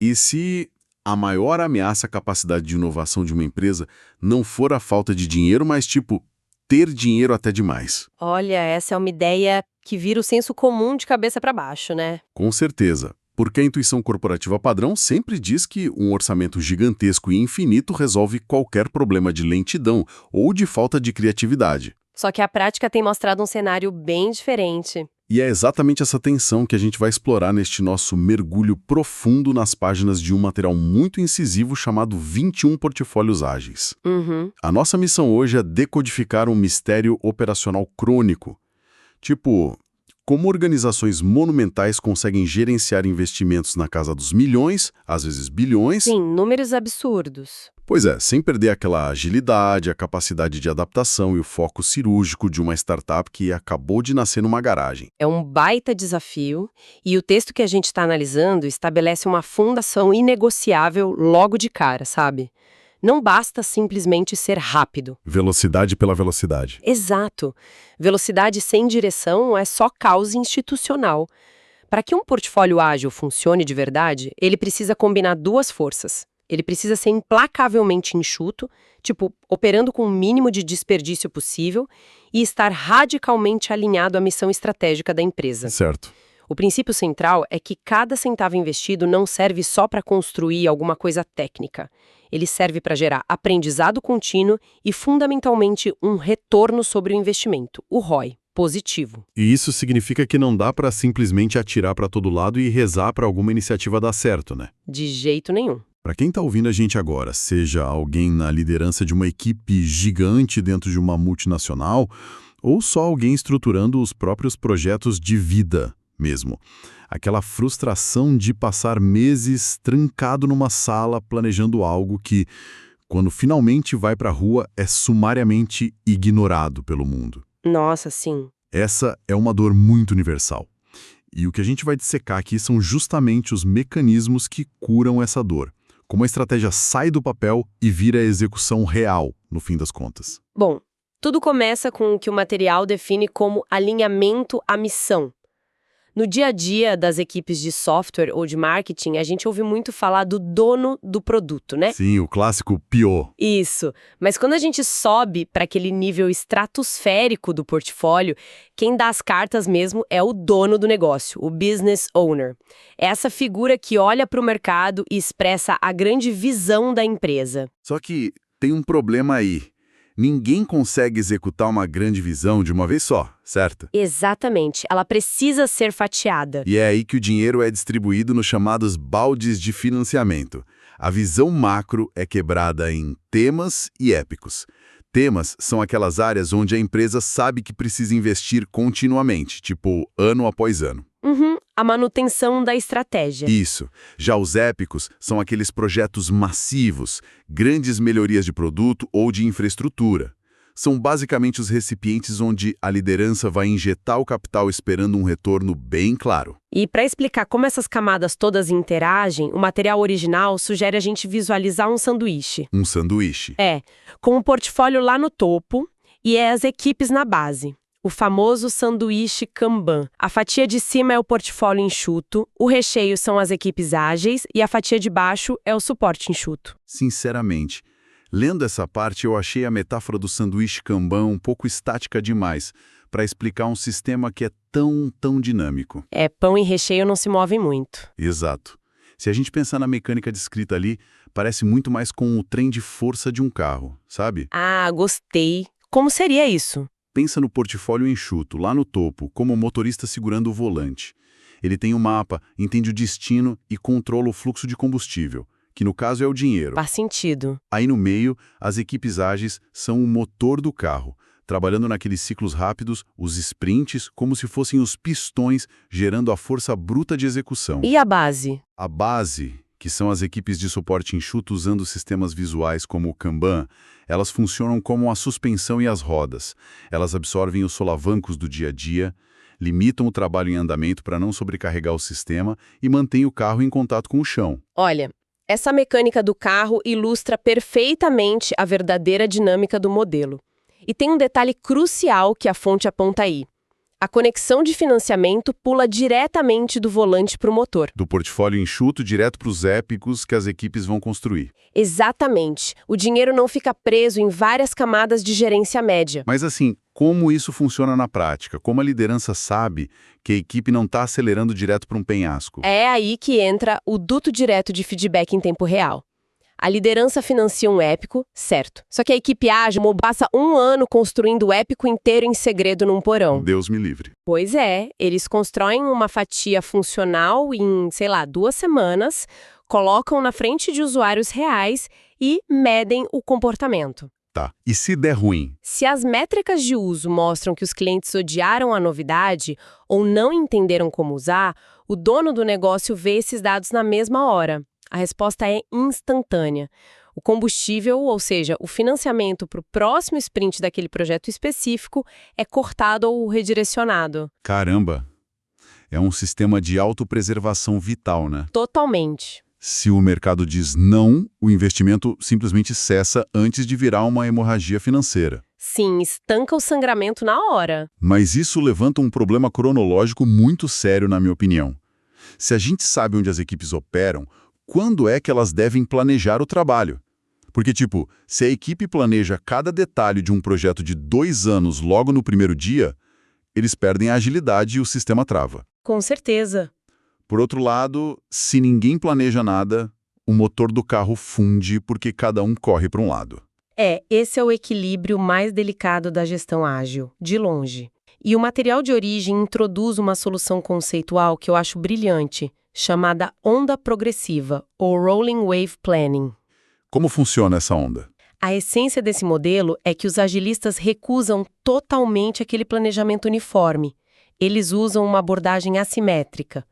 E se a maior ameaça à capacidade de inovação de uma empresa não for a falta de dinheiro, mas, tipo, ter dinheiro até demais? Olha, essa é uma ideia que vira o senso comum de cabeça para baixo, né? Com certeza. Porque a intuição corporativa padrão sempre diz que um orçamento gigantesco e infinito resolve qualquer problema de lentidão ou de falta de criatividade. Só que a prática tem mostrado um cenário bem diferente. E é exatamente essa tensão que a gente vai explorar neste nosso mergulho profundo nas páginas de um material muito incisivo chamado 21 Portfólios Ágeis. Uhum. A nossa missão hoje é decodificar um mistério operacional crônico. Tipo, como organizações monumentais conseguem gerenciar investimentos na casa dos milhões, às vezes bilhões. Sim, números absurdos. Pois é, sem perder aquela agilidade, a capacidade de adaptação e o foco cirúrgico de uma startup que acabou de nascer numa garagem. É um baita desafio e o texto que a gente está analisando estabelece uma fundação inegociável logo de cara, sabe? Não basta simplesmente ser rápido. Velocidade pela velocidade. Exato. Velocidade sem direção é só causa institucional. Para que um portfólio ágil funcione de verdade, ele precisa combinar duas forças. Ele precisa ser implacavelmente enxuto, tipo, operando com o mínimo de desperdício possível, e estar radicalmente alinhado à missão estratégica da empresa. Certo. O princípio central é que cada centavo investido não serve só para construir alguma coisa técnica. Ele serve para gerar aprendizado contínuo e, fundamentalmente, um retorno sobre o investimento, o ROI, positivo. E isso significa que não dá para simplesmente atirar para todo lado e rezar para alguma iniciativa dar certo, né? De jeito nenhum. Para quem está ouvindo a gente agora, seja alguém na liderança de uma equipe gigante dentro de uma multinacional, ou só alguém estruturando os próprios projetos de vida mesmo. Aquela frustração de passar meses trancado numa sala planejando algo que, quando finalmente vai para a rua, é sumariamente ignorado pelo mundo. Nossa, sim. Essa é uma dor muito universal. E o que a gente vai dissecar aqui são justamente os mecanismos que curam essa dor. Como a estratégia sai do papel e vira a execução real, no fim das contas. Bom, tudo começa com o que o material define como alinhamento à missão. No dia a dia das equipes de software ou de marketing, a gente ouve muito falar do dono do produto, né? Sim, o clássico PO. Isso. Mas quando a gente sobe para aquele nível estratosférico do portfólio, quem dá as cartas mesmo é o dono do negócio, o business owner. É essa figura que olha para o mercado e expressa a grande visão da empresa. Só que tem um problema aí. Ninguém consegue executar uma grande visão de uma vez só, certo? Exatamente. Ela precisa ser fatiada. E é aí que o dinheiro é distribuído nos chamados baldes de financiamento. A visão macro é quebrada em temas e épicos. Temas são aquelas áreas onde a empresa sabe que precisa investir continuamente, tipo ano após ano. A manutenção da estratégia. Isso. Já os épicos são aqueles projetos massivos, grandes melhorias de produto ou de infraestrutura. São basicamente os recipientes onde a liderança vai injetar o capital esperando um retorno bem claro. E para explicar como essas camadas todas interagem, o material original sugere a gente visualizar um sanduíche. Um sanduíche. Com o portfólio lá no topo e as equipes na base. O famoso sanduíche Kanban. A fatia de cima é o portfólio enxuto, o recheio são as equipes ágeis e a fatia de baixo é o suporte enxuto. Sinceramente, lendo essa parte eu achei a metáfora do sanduíche Kanban um pouco estática demais para explicar um sistema que é tão dinâmico. Pão e recheio não se movem muito. Exato. Se a gente pensar na mecânica descrita ali, parece muito mais com o trem de força de um carro, sabe? Ah, gostei. Como seria isso? Pensa no portfólio enxuto, lá no topo, como o motorista segurando o volante. Ele tem um mapa, entende o destino e controla o fluxo de combustível, que no caso é o dinheiro. Faz sentido. Aí no meio, as equipes ágeis são o motor do carro, trabalhando naqueles ciclos rápidos, os sprints, como se fossem os pistões, gerando a força bruta de execução. E a base? A base, que são as equipes de suporte enxuto usando sistemas visuais como o Kanban, elas funcionam como a suspensão e as rodas. Elas absorvem os solavancos do dia a dia, limitam o trabalho em andamento para não sobrecarregar o sistema e mantêm o carro em contato com o chão. Olha, essa mecânica do carro ilustra perfeitamente a verdadeira dinâmica do modelo. E tem um detalhe crucial que a fonte aponta aí. A conexão de financiamento pula diretamente do volante para o motor. Do portfólio enxuto direto para os épicos que as equipes vão construir. Exatamente. O dinheiro não fica preso em várias camadas de gerência média. Mas assim, como isso funciona na prática? Como a liderança sabe que a equipe não está acelerando direto para um penhasco? É aí que entra o duto direto de feedback em tempo real. A liderança financia um épico, certo. Só que a equipe ágil passa 1 ano construindo o épico inteiro em segredo num porão. Deus me livre. Pois é, eles constroem uma fatia funcional em, 2 semanas, colocam na frente de usuários reais e medem o comportamento. Tá. E se der ruim? Se as métricas de uso mostram que os clientes odiaram a novidade ou não entenderam como usar, o dono do negócio vê esses dados na mesma hora. A resposta é instantânea. O combustível, ou seja, o financiamento para o próximo sprint daquele projeto específico, é cortado ou redirecionado. Caramba! É um sistema de autopreservação vital, né? Totalmente. Se o mercado diz não, o investimento simplesmente cessa antes de virar uma hemorragia financeira. Sim, estanca o sangramento na hora. Mas isso levanta um problema cronológico muito sério, na minha opinião. Se a gente sabe onde as equipes operam, quando é que elas devem planejar o trabalho? Porque, se a equipe planeja cada detalhe de um projeto de 2 anos logo no primeiro dia, eles perdem a agilidade e o sistema trava. Com certeza. Por outro lado, se ninguém planeja nada, o motor do carro funde porque cada um corre para um lado. Esse é o equilíbrio mais delicado da gestão ágil, de longe. E o material de origem introduz uma solução conceitual que eu acho brilhante, chamada onda progressiva, ou Rolling Wave Planning. Como funciona essa onda? A essência desse modelo é que os agilistas recusam totalmente aquele planejamento uniforme. Eles usam uma abordagem assimétrica.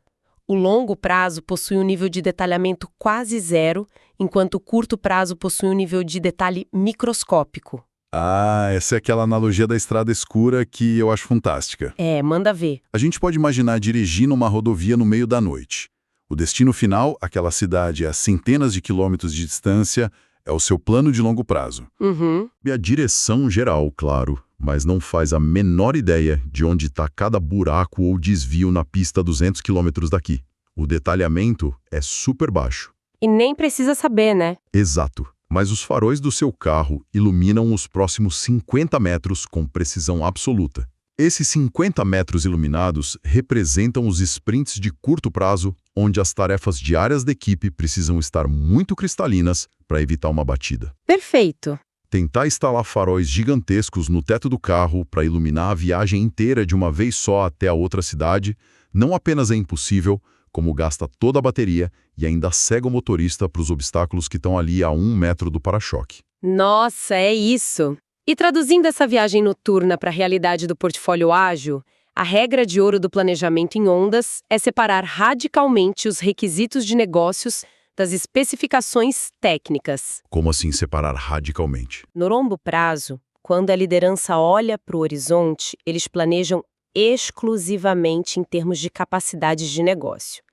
O longo prazo possui um nível de detalhamento quase zero, enquanto o curto prazo possui um nível de detalhe microscópico. Ah, essa é aquela analogia da estrada escura que eu acho fantástica. Manda ver. A gente pode imaginar dirigir numa rodovia no meio da noite. O destino final, aquela cidade a centenas de quilômetros de distância, é o seu plano de longo prazo. Uhum. E a direção geral, claro, mas não faz a menor ideia de onde está cada buraco ou desvio na pista a 200 quilômetros daqui. O detalhamento é super baixo. E nem precisa saber, né? Exato. Mas os faróis do seu carro iluminam os próximos 50 metros com precisão absoluta. Esses 50 metros iluminados representam os sprints de curto prazo, onde as tarefas diárias da equipe precisam estar muito cristalinas para evitar uma batida. Perfeito. Tentar instalar faróis gigantescos no teto do carro para iluminar a viagem inteira de uma vez só até a outra cidade não apenas é impossível, como gasta toda a bateria e ainda cega o motorista para os obstáculos que estão ali a 1 metro do para-choque. Nossa, é isso! E traduzindo essa viagem noturna para a realidade do portfólio ágil, a regra de ouro do planejamento em ondas é separar radicalmente os requisitos de negócios das especificações técnicas. Como assim separar radicalmente? No longo prazo, quando a liderança olha para o horizonte, eles planejam exclusivamente em termos de capacidades de negócio.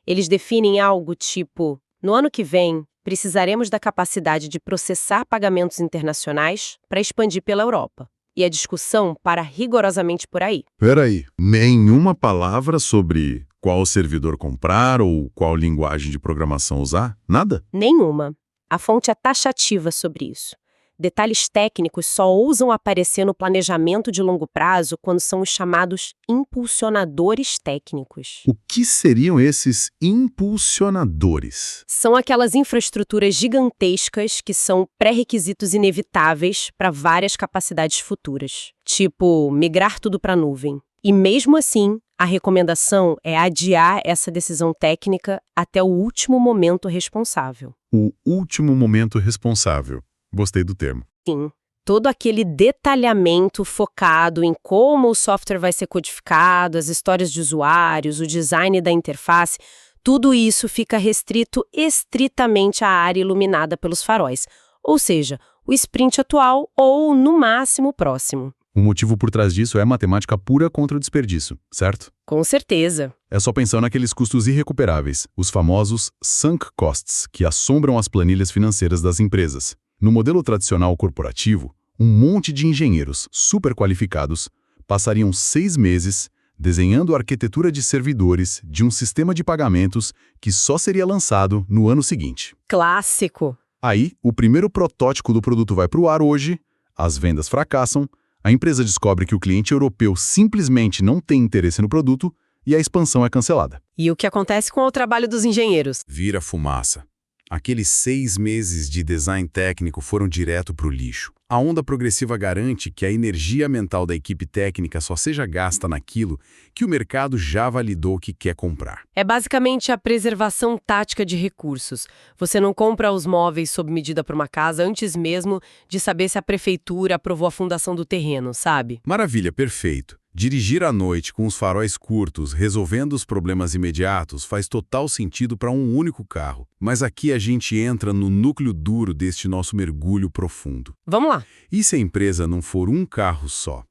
Eles definem algo tipo, no ano que vem, precisaremos da capacidade de processar pagamentos internacionais para expandir pela Europa. E a discussão para rigorosamente por aí. Peraí, nenhuma palavra sobre qual servidor comprar ou qual linguagem de programação usar? Nada? Nenhuma. A fonte é taxativa sobre isso. Detalhes técnicos só ousam aparecer no planejamento de longo prazo quando são os chamados impulsionadores técnicos. O que seriam esses impulsionadores? São aquelas infraestruturas gigantescas que são pré-requisitos inevitáveis para várias capacidades futuras, tipo migrar tudo para a nuvem. E mesmo assim, a recomendação é adiar essa decisão técnica até o último momento responsável. O último momento responsável. Gostei do termo. Sim. Todo aquele detalhamento focado em como o software vai ser codificado, as histórias de usuários, o design da interface, tudo isso fica restrito estritamente à área iluminada pelos faróis, ou seja, o sprint atual ou, no máximo, próximo. O motivo por trás disso é matemática pura contra o desperdício, certo? Com certeza. É só pensar naqueles custos irrecuperáveis, os famosos sunk costs, que assombram as planilhas financeiras das empresas. No modelo tradicional corporativo, um monte de engenheiros super qualificados passariam 6 meses desenhando a arquitetura de servidores de um sistema de pagamentos que só seria lançado no ano seguinte. Clássico. Aí, o primeiro protótipo do produto vai para o ar hoje, as vendas fracassam, a empresa descobre que o cliente europeu simplesmente não tem interesse no produto e a expansão é cancelada. E o que acontece com o trabalho dos engenheiros? Vira fumaça. Aqueles 6 meses de design técnico foram direto para o lixo. A onda progressiva garante que a energia mental da equipe técnica só seja gasta naquilo que o mercado já validou que quer comprar. É basicamente a preservação tática de recursos. Você não compra os móveis sob medida para uma casa antes mesmo de saber se a prefeitura aprovou a fundação do terreno, sabe? Maravilha, perfeito. Dirigir à noite com os faróis curtos, resolvendo os problemas imediatos, faz total sentido para um único carro. Mas aqui a gente entra no núcleo duro deste nosso mergulho profundo. Vamos lá. E se a empresa não for um carro só?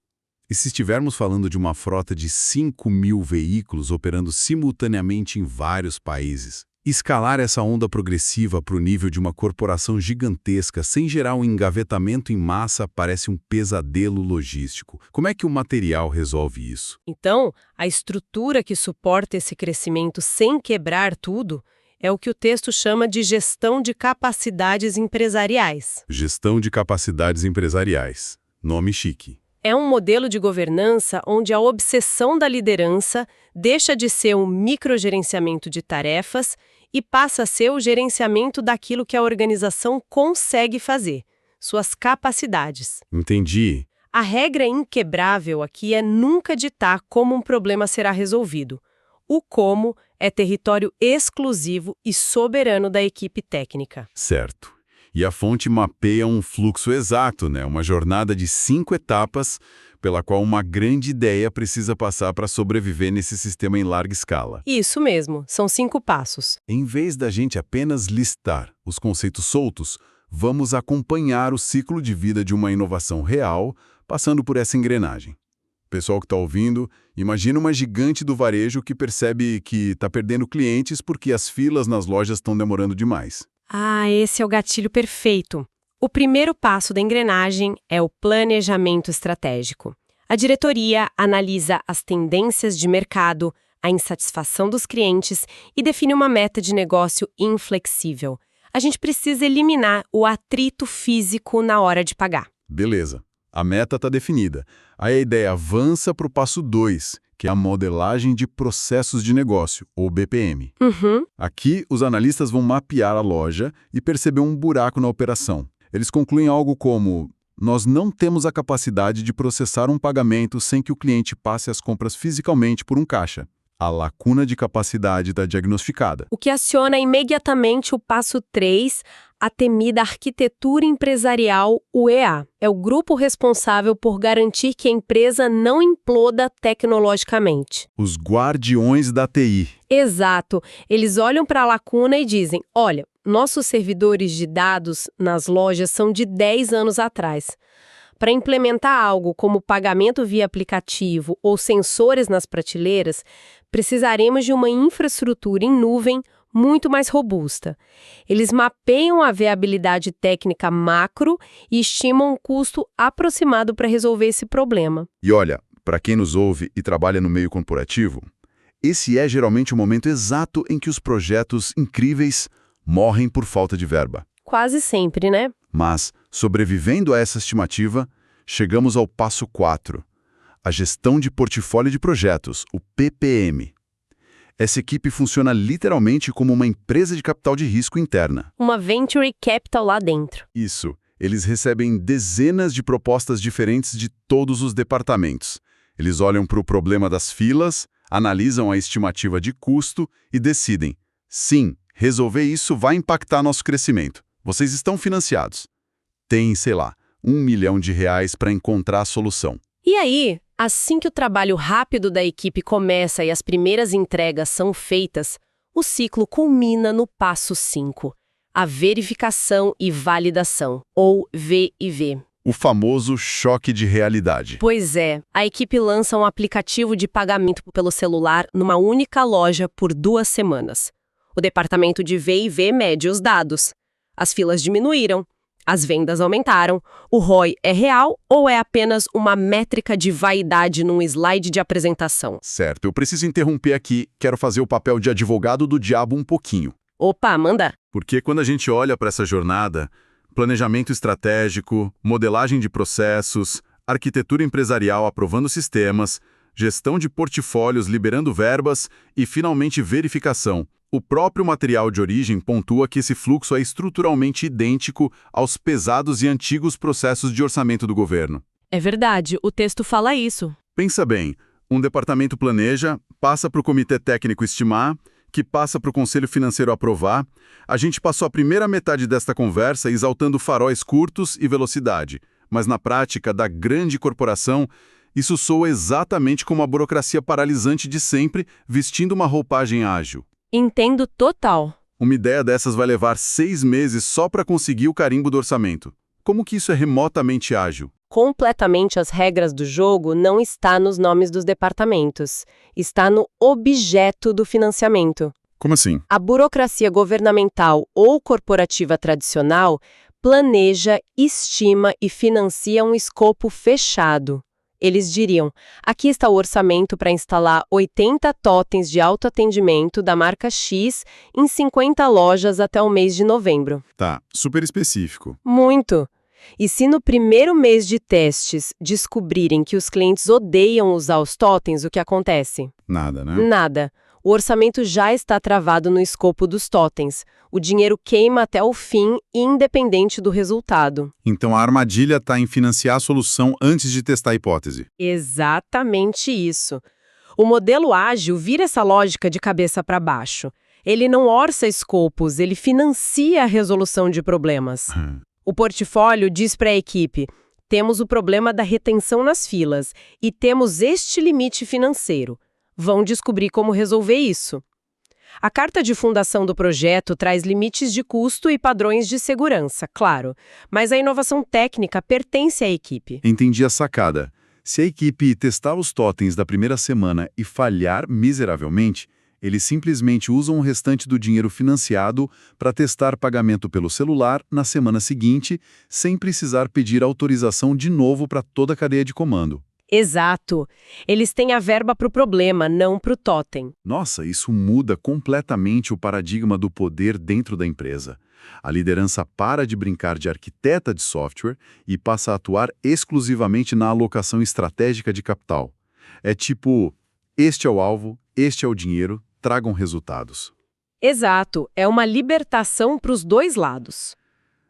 E se estivermos falando de uma frota de 5.000 veículos operando simultaneamente em vários países? Escalar essa onda progressiva para o nível de uma corporação gigantesca sem gerar um engavetamento em massa parece um pesadelo logístico. Como é que o material resolve isso? Então, a estrutura que suporta esse crescimento sem quebrar tudo é o que o texto chama de gestão de capacidades empresariais. Gestão de capacidades empresariais. Nome chique. É um modelo de governança onde a obsessão da liderança deixa de ser um microgerenciamento de tarefas e passa a ser o gerenciamento daquilo que a organização consegue fazer, suas capacidades. Entendi. A regra inquebrável aqui é nunca ditar como um problema será resolvido. O como é território exclusivo e soberano da equipe técnica. Certo. E a fonte mapeia um fluxo exato, né? Uma jornada de 5 etapas pela qual uma grande ideia precisa passar para sobreviver nesse sistema em larga escala. Isso mesmo, são 5 passos. Em vez da gente apenas listar os conceitos soltos, vamos acompanhar o ciclo de vida de uma inovação real, passando por essa engrenagem. Pessoal que está ouvindo, imagina uma gigante do varejo que percebe que está perdendo clientes porque as filas nas lojas estão demorando demais. Ah, esse é o gatilho perfeito. O primeiro passo da engrenagem é o planejamento estratégico. A diretoria analisa as tendências de mercado, a insatisfação dos clientes e define uma meta de negócio inflexível. A gente precisa eliminar o atrito físico na hora de pagar. Beleza, a meta está definida. Aí a ideia avança para o passo 2, que é a modelagem de processos de negócio, ou BPM. Aqui, os analistas vão mapear a loja e perceber um buraco na operação. Eles concluem algo como: nós não temos a capacidade de processar um pagamento sem que o cliente passe as compras fisicamente por um caixa. A lacuna de capacidade está diagnosticada. O que aciona imediatamente o passo 3, a temida arquitetura empresarial, o EA. É o grupo responsável por garantir que a empresa não imploda tecnologicamente. Os guardiões da TI. Exato. Eles olham para a lacuna e dizem: olha, nossos servidores de dados nas lojas são de 10 anos atrás. Para implementar algo como pagamento via aplicativo ou sensores nas prateleiras, precisaremos de uma infraestrutura em nuvem muito mais robusta. Eles mapeiam a viabilidade técnica macro e estimam um custo aproximado para resolver esse problema. E olha, para quem nos ouve e trabalha no meio corporativo, esse é geralmente o momento exato em que os projetos incríveis morrem por falta de verba. Quase sempre, né? Mas, sobrevivendo a essa estimativa, chegamos ao passo 4, a gestão de portfólio de projetos, o PPM. Essa equipe funciona literalmente como uma empresa de capital de risco interna. Uma venture capital lá dentro. Isso. Eles recebem dezenas de propostas diferentes de todos os departamentos. Eles olham para o problema das filas, analisam a estimativa de custo e decidem: sim, resolver isso vai impactar nosso crescimento. Vocês estão financiados. Tem, sei lá, R$1 milhão para encontrar a solução. E aí, assim que o trabalho rápido da equipe começa e as primeiras entregas são feitas, o ciclo culmina no passo 5, a verificação e validação, ou V&V. O famoso choque de realidade. Pois é, a equipe lança um aplicativo de pagamento pelo celular numa única loja por 2 semanas. O departamento de V&V mede os dados. As filas diminuíram, As vendas aumentaram. O ROI é real ou é apenas uma métrica de vaidade num slide de apresentação? Certo, eu preciso interromper aqui, quero fazer o papel de advogado do diabo um pouquinho. Opa, manda! Porque quando a gente olha para essa jornada, planejamento estratégico, modelagem de processos, arquitetura empresarial aprovando sistemas, gestão de portfólios liberando verbas e, finalmente, verificação. O próprio material de origem pontua que esse fluxo é estruturalmente idêntico aos pesados e antigos processos de orçamento do governo. É verdade, o texto fala isso. Pensa bem, um departamento planeja, passa para o comitê técnico estimar, que passa para o conselho financeiro aprovar. A gente passou a primeira metade desta conversa exaltando faróis curtos e velocidade, mas na prática da grande corporação, isso soa exatamente como a burocracia paralisante de sempre, vestindo uma roupagem ágil. Entendo total. Uma ideia dessas vai levar 6 meses só para conseguir o carimbo do orçamento. Como que isso é remotamente ágil? Completamente as regras do jogo não está nos nomes dos departamentos. Está no objeto do financiamento. Como assim? A burocracia governamental ou corporativa tradicional planeja, estima e financia um escopo fechado. Eles diriam, aqui está o orçamento para instalar 80 totens de autoatendimento da marca X em 50 lojas até o mês de novembro. Tá, super específico. Muito! E se no primeiro mês de testes descobrirem que os clientes odeiam usar os totens, o que acontece? Nada, né? Nada. O orçamento já está travado no escopo dos totens. O dinheiro queima até o fim, independente do resultado. Então a armadilha está em financiar a solução antes de testar a hipótese. Exatamente isso. O modelo ágil vira essa lógica de cabeça para baixo. Ele não orça escopos, ele financia a resolução de problemas. O portfólio diz para a equipe, temos o problema da retenção nas filas e temos este limite financeiro. Vão descobrir como resolver isso. A carta de fundação do projeto traz limites de custo e padrões de segurança, claro, mas a inovação técnica pertence à equipe. Entendi a sacada. Se a equipe testar os totens da primeira semana e falhar miseravelmente, eles simplesmente usam o restante do dinheiro financiado para testar pagamento pelo celular na semana seguinte, sem precisar pedir autorização de novo para toda a cadeia de comando. Exato. Eles têm a verba para o problema, não para o totem. Nossa, isso muda completamente o paradigma do poder dentro da empresa. A liderança para de brincar de arquiteta de software e passa a atuar exclusivamente na alocação estratégica de capital. É tipo, este é o alvo, este é o dinheiro, tragam resultados. Exato. É uma libertação para os dois lados.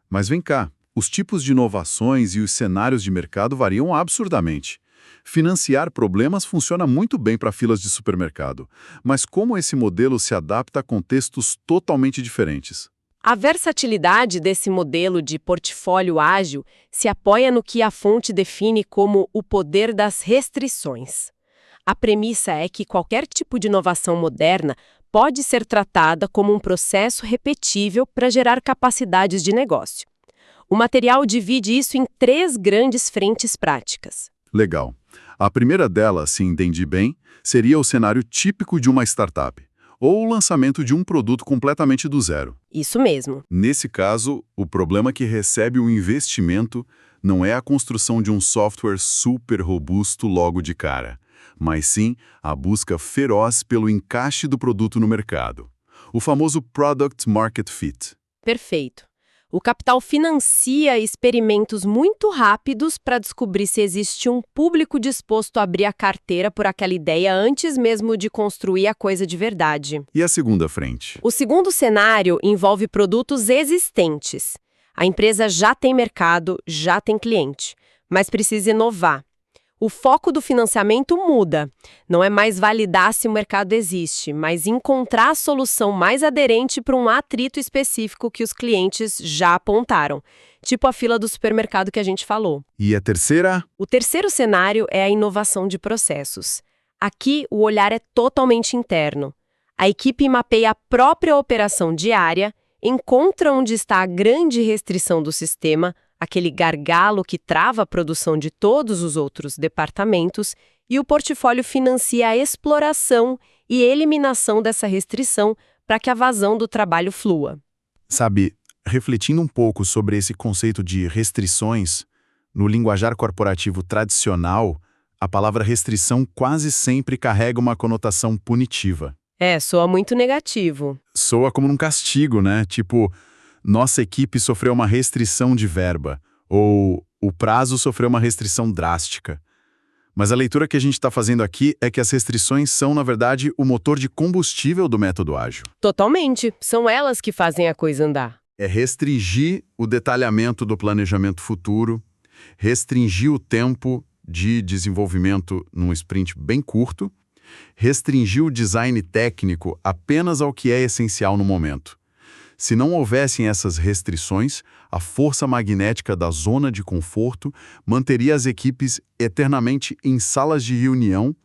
Mas vem cá, os tipos de inovações e os cenários de mercado variam absurdamente. Financiar problemas funciona muito bem para filas de supermercado, mas como esse modelo se adapta a contextos totalmente diferentes? A versatilidade desse modelo de portfólio ágil se apoia no que a fonte define como o poder das restrições. A premissa é que qualquer tipo de inovação moderna pode ser tratada como um processo repetível para gerar capacidades de negócio. O material divide isso em 3 grandes frentes práticas. Legal. A primeira delas, se entendi bem, seria o cenário típico de uma startup, ou o lançamento de um produto completamente do zero. Isso mesmo. Nesse caso, o problema que recebe o investimento não é a construção de um software super robusto logo de cara, mas sim a busca feroz pelo encaixe do produto no mercado. O famoso Product Market Fit. Perfeito. O capital financia experimentos muito rápidos para descobrir se existe um público disposto a abrir a carteira por aquela ideia antes mesmo de construir a coisa de verdade. E a segunda frente? O segundo cenário envolve produtos existentes. A empresa já tem mercado, já tem cliente, mas precisa inovar. O foco do financiamento muda. Não é mais validar se o mercado existe, mas encontrar a solução mais aderente para um atrito específico que os clientes já apontaram, tipo a fila do supermercado que a gente falou. E a terceira? O terceiro cenário é a inovação de processos. Aqui, o olhar é totalmente interno. A equipe mapeia a própria operação diária, encontra onde está a grande restrição do sistema, aquele gargalo que trava a produção de todos os outros departamentos, e o portfólio financia a exploração e eliminação dessa restrição para que a vazão do trabalho flua. Sabe, refletindo um pouco sobre esse conceito de restrições, no linguajar corporativo tradicional, a palavra restrição quase sempre carrega uma conotação punitiva. Soa muito negativo. Soa como um castigo, né? Tipo, nossa equipe sofreu uma restrição de verba, ou o prazo sofreu uma restrição drástica. Mas a leitura que a gente está fazendo aqui é que as restrições são, na verdade, o motor de combustível do método ágil. Totalmente. São elas que fazem a coisa andar. É restringir o detalhamento do planejamento futuro, restringir o tempo de desenvolvimento num sprint bem curto, restringir o design técnico apenas ao que é essencial no momento. Se não houvessem essas restrições, a força magnética da zona de conforto manteria as equipes eternamente em salas de reunião,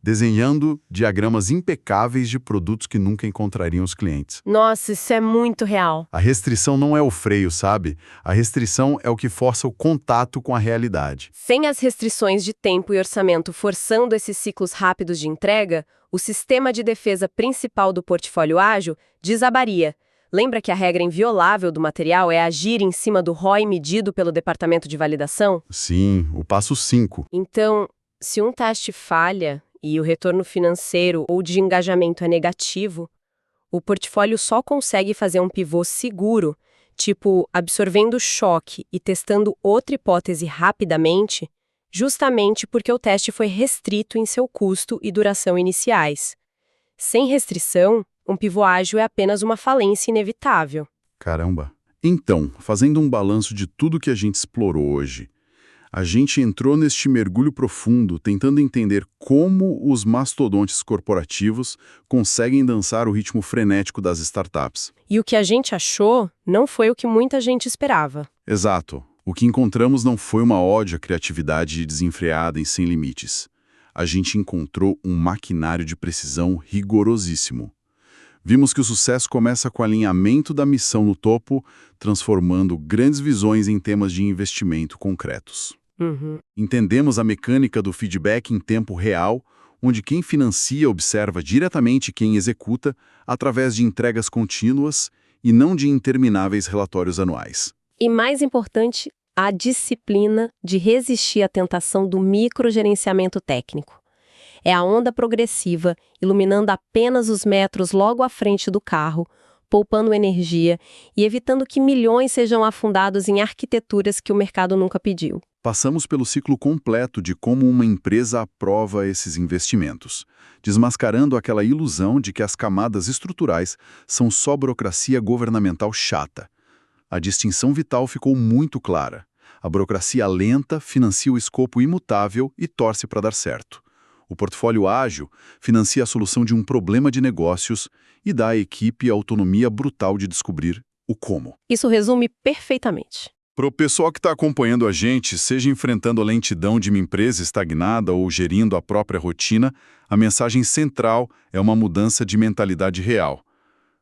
desenhando diagramas impecáveis de produtos que nunca encontrariam os clientes. Nossa, isso é muito real. A restrição não é o freio, sabe? A restrição é o que força o contato com a realidade. Sem as restrições de tempo e orçamento forçando esses ciclos rápidos de entrega, o sistema de defesa principal do portfólio ágil desabaria. Lembra que a regra inviolável do material é agir em cima do ROI medido pelo departamento de validação? Sim, o passo 5. Então, se um teste falha e o retorno financeiro ou de engajamento é negativo, o portfólio só consegue fazer um pivô seguro, tipo absorvendo choque e testando outra hipótese rapidamente, justamente porque o teste foi restrito em seu custo e duração iniciais. Sem restrição, um pivô ágil é apenas uma falência inevitável. Caramba. Então, fazendo um balanço de tudo que a gente explorou hoje, a gente entrou neste mergulho profundo tentando entender como os mastodontes corporativos conseguem dançar o ritmo frenético das startups. E o que a gente achou não foi o que muita gente esperava. Exato. O que encontramos não foi uma ode à criatividade desenfreada e sem limites. A gente encontrou um maquinário de precisão rigorosíssimo. Vimos que o sucesso começa com o alinhamento da missão no topo, transformando grandes visões em temas de investimento concretos. Entendemos a mecânica do feedback em tempo real, onde quem financia observa diretamente quem executa através de entregas contínuas e não de intermináveis relatórios anuais. E mais importante, a disciplina de resistir à tentação do microgerenciamento técnico. É a onda progressiva, iluminando apenas os metros logo à frente do carro, poupando energia e evitando que milhões sejam afundados em arquiteturas que o mercado nunca pediu. Passamos pelo ciclo completo de como uma empresa aprova esses investimentos, desmascarando aquela ilusão de que as camadas estruturais são só burocracia governamental chata. A distinção vital ficou muito clara. A burocracia lenta financia o escopo imutável e torce para dar certo. O portfólio ágil financia a solução de um problema de negócios e dá à equipe a autonomia brutal de descobrir o como. Isso resume perfeitamente. Para o pessoal que está acompanhando a gente, seja enfrentando a lentidão de uma empresa estagnada ou gerindo a própria rotina, a mensagem central é uma mudança de mentalidade real.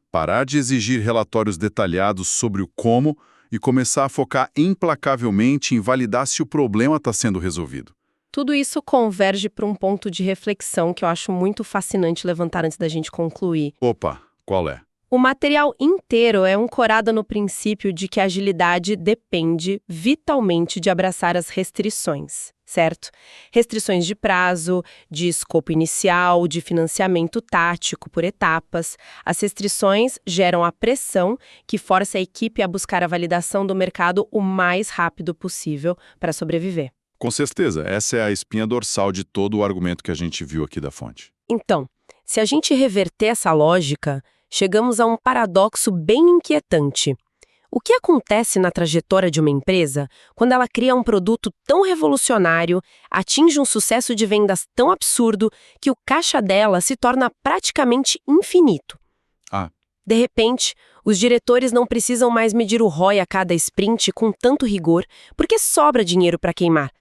Parar de exigir relatórios detalhados sobre o como e começar a focar implacavelmente em validar se o problema está sendo resolvido. Tudo isso converge para um ponto de reflexão que eu acho muito fascinante levantar antes da gente concluir. Opa, qual é? O material inteiro é ancorado no princípio de que a agilidade depende vitalmente de abraçar as restrições, certo? Restrições de prazo, de escopo inicial, de financiamento tático por etapas. As restrições geram a pressão que força a equipe a buscar a validação do mercado o mais rápido possível para sobreviver. Com certeza, essa é a espinha dorsal de todo o argumento que a gente viu aqui da fonte. Então, se a gente reverter essa lógica, chegamos a um paradoxo bem inquietante. O que acontece na trajetória de uma empresa quando ela cria um produto tão revolucionário, atinge um sucesso de vendas tão absurdo, que o caixa dela se torna praticamente infinito? De repente, os diretores não precisam mais medir o ROI a cada sprint com tanto rigor, porque sobra dinheiro para queimar.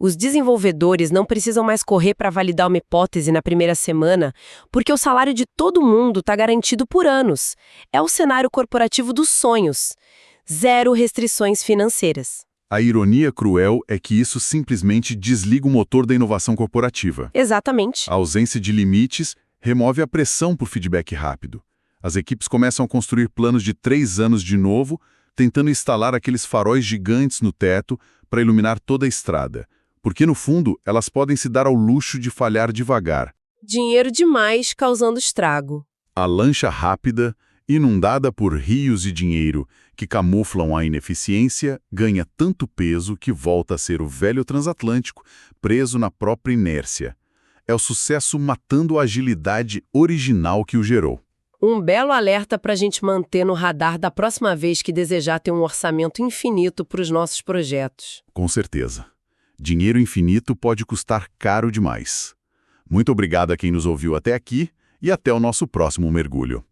Os desenvolvedores não precisam mais correr para validar uma hipótese na primeira semana, porque o salário de todo mundo está garantido por anos. É o cenário corporativo dos sonhos. Zero restrições financeiras. A ironia cruel é que isso simplesmente desliga o motor da inovação corporativa. Exatamente. A ausência de limites remove a pressão por feedback rápido. As equipes começam a construir planos de 3 anos de novo, tentando instalar aqueles faróis gigantes no teto para iluminar toda a estrada, porque no fundo elas podem se dar ao luxo de falhar devagar. Dinheiro demais causando estrago. A lancha rápida, inundada por rios de dinheiro que camuflam a ineficiência, ganha tanto peso que volta a ser o velho transatlântico preso na própria inércia. É o sucesso matando a agilidade original que o gerou. Um belo alerta para a gente manter no radar da próxima vez que desejar ter um orçamento infinito para os nossos projetos. Com certeza. Dinheiro infinito pode custar caro demais. Muito obrigado a quem nos ouviu até aqui e até o nosso próximo mergulho.